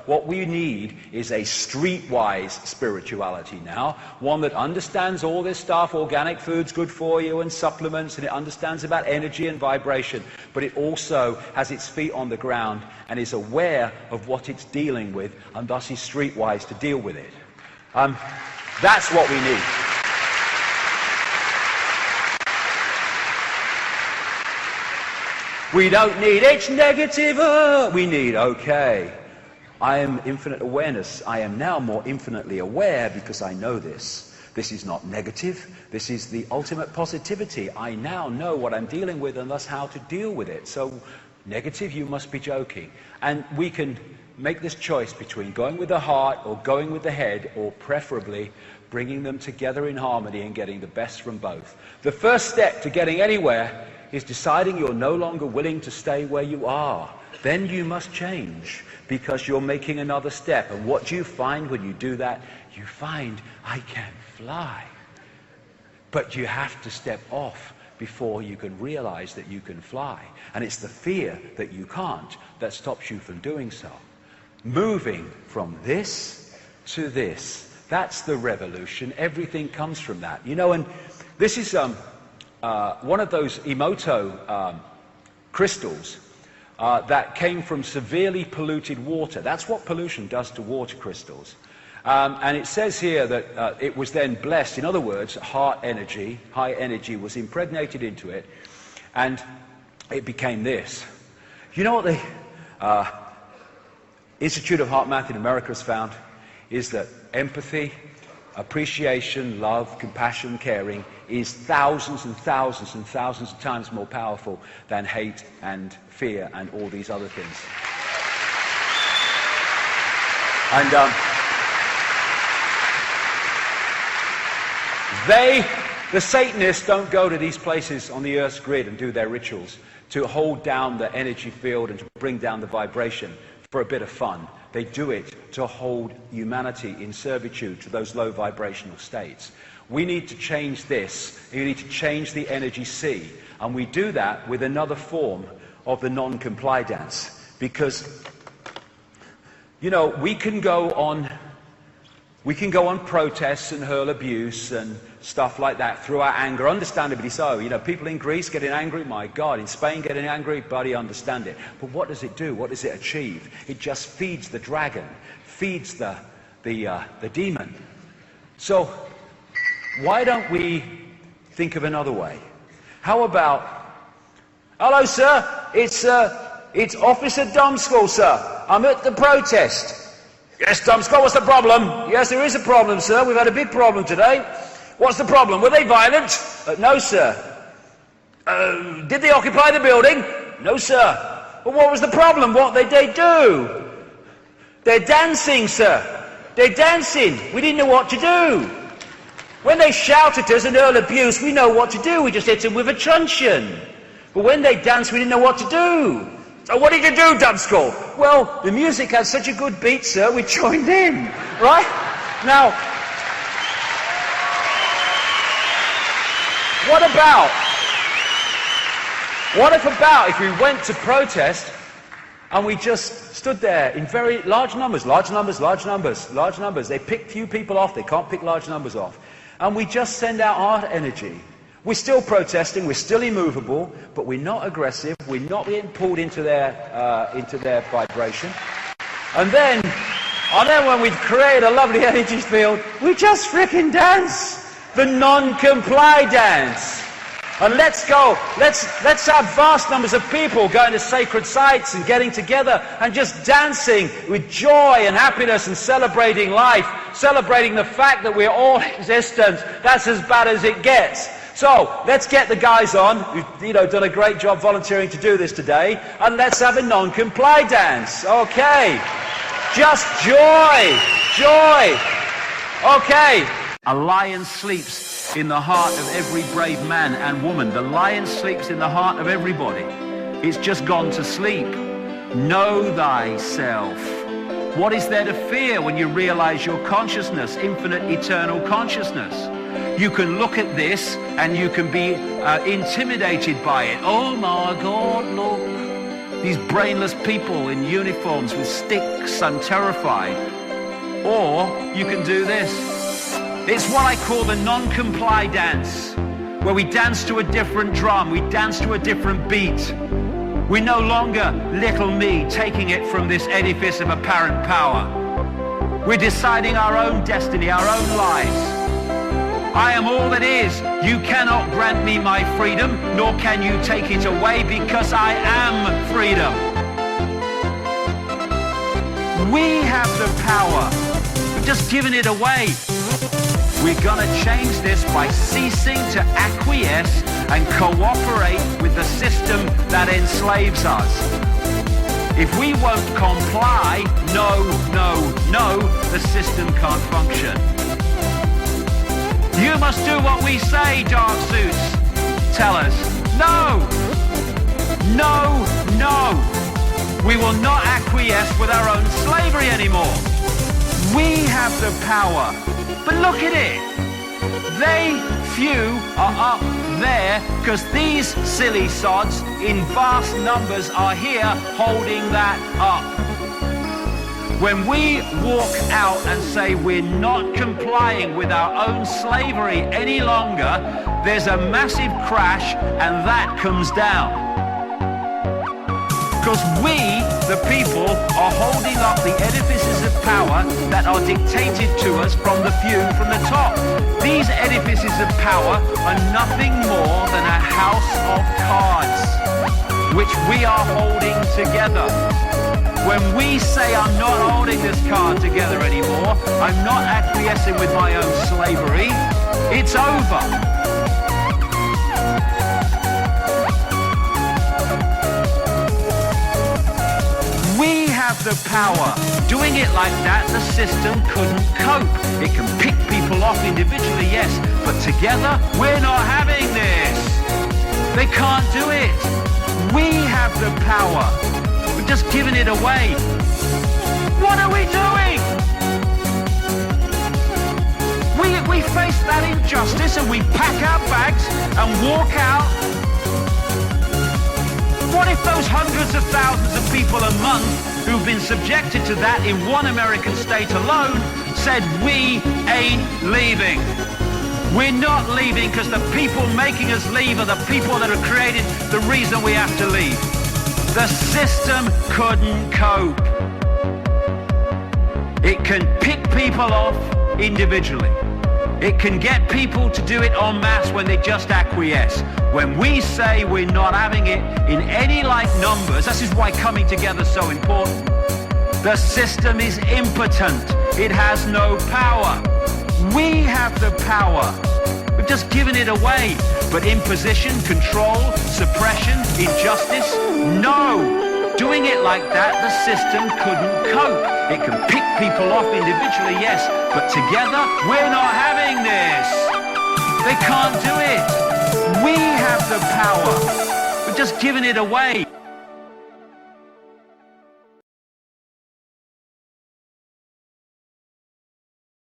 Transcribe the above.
What we need is a streetwise spirituality now, one that understands all this stuff, organic food's good for you and supplements, and it understands about energy and vibration, but it also has its feet on the ground and is aware of what it's dealing with, and thus is streetwise to deal with it. That's what we need. We don't need it's negative, we need okay. I am infinite awareness. I am now more infinitely aware because I know this. This is not negative. This is the ultimate positivity. I now know what I'm dealing with and thus how to deal with it. So, negative, you must be joking. And we can make this choice between going with the heart or going with the head, or preferably bringing them together in harmony and getting the best from both. The first step to getting anywhere is deciding you're no longer willing to stay where you are. Then you must change, because you're making another step. And what do you find when you do that? You find, I can fly. But you have to step off before you can realize that you can fly. And it's the fear that you can't that stops you from doing so. Moving from this to this, that's the revolution. Everything comes from that. You know, and this is one of those Emoto crystals that came from severely polluted water. That's what pollution does to water crystals. And it says here that it was then blessed. In other words, heart energy, high energy was impregnated into it, and it became this. You know what the Institute of Heart Math in America has found? Is that empathy, appreciation, love, compassion, caring is thousands and thousands and thousands of times more powerful than hate and fear and all these other things. And the Satanists don't go to these places on the Earth's grid and do their rituals to hold down the energy field and to bring down the vibration for a bit of fun. They do it to hold humanity in servitude to those low vibrational states. We need to change this. You need to change the energy sea. And we do that with another form of the non-comply dance. Because, you know, we can go on protests and hurl abuse and stuff like that through our anger, understandably so. You know, people in Greece getting angry, my God. In Spain getting angry, buddy, understand it. But what does it do? What does it achieve? It just feeds the dragon, feeds the demon. So why don't we think of another way? How about, hello, sir, it's Officer Dumbskull, sir. I'm at the protest. Yes, Dumbskull, what's the problem? Yes, there is a problem, sir. We've had a big problem today. What's the problem? Were they violent? No, sir. Did they occupy the building? No, sir. But what was the problem? What did they do? They're dancing, sir. They're dancing. We didn't know what to do. When they shout at us and hurl abuse, we know what to do. We just hit them with a truncheon. But when they dance, we didn't know what to do. So what did you do, Dumbskull? Well, the music had such a good beat, sir, we joined in. Right? Now, what if we went to protest and we just stood there in very large numbers. They pick few people off, they can't pick large numbers off. And we just send out our energy. We're still protesting, we're still immovable, but we're not aggressive, we're not being pulled into their vibration. And then when we create a lovely energy field, we just frickin' dance. The non-comply dance. And let's have vast numbers of people going to sacred sites and getting together and just dancing with joy and happiness and celebrating life, celebrating the fact that we're all existent. That's as bad as it gets. So, let's get the guys on, who've done a great job volunteering to do this today, and let's have a non-comply dance. Okay. Just joy. Joy. Okay. A lion sleeps in the heart of every brave man and woman. The lion sleeps in the heart of everybody. It's just gone to sleep. Know thyself. What is there to fear when you realize your consciousness, infinite, eternal consciousness? You can look at this and you can be intimidated by it. Oh my God, look. these brainless people in uniforms with sticks. I'm terrified. Or you can do this. It's what I call the non-comply dance, where we dance to a different drum, we dance to a different beat. We're no longer little me taking it from this edifice of apparent power. We're deciding our own destiny, our own lives. I am all that is. You cannot grant me my freedom, nor can you take it away, because I am freedom. We have the power. We've just given it away. We're gonna change this by ceasing to acquiesce and cooperate with the system that enslaves us. If we won't comply, no, the system can't function. You must do what we say, dark suits tell us. No. We will not acquiesce with our own slavery anymore. We have the power. But look at it. They, few, are up there because these silly sods in vast numbers are here holding that up. When we walk out and say we're not complying with our own slavery any longer, there's a massive crash and that comes down. Because we, the people, are holding up the edifices of power that are dictated to us from the few from the top. These edifices of power are nothing more than a house of cards, which we are holding together. When we say I'm not holding this card together anymore, I'm not acquiescing with my own slavery, it's over. We have the power. Doing it like that, the system couldn't cope. It can pick people off individually, yes, but together, we're not having this. They can't do it. We have the power. We've just given it away. What are we doing? We face that injustice and we pack our bags and walk out. What if those hundreds of thousands of people a month who've been subjected to that in one American state alone said, we ain't leaving. We're not leaving because the people making us leave are the people that have created the reason we have to leave. The system couldn't cope. It can pick people off individually. It can get people to do it en masse when they just acquiesce. When we say we're not having it in any like numbers, this is why coming together is so important. The system is impotent. It has no power. We have the power. We've just given it away. But imposition, control, suppression, injustice, no. Doing it like that, the system couldn't cope. It can pick people off individually, yes, but together, we're not having this. They can't do it. We have the power. We've just given it away.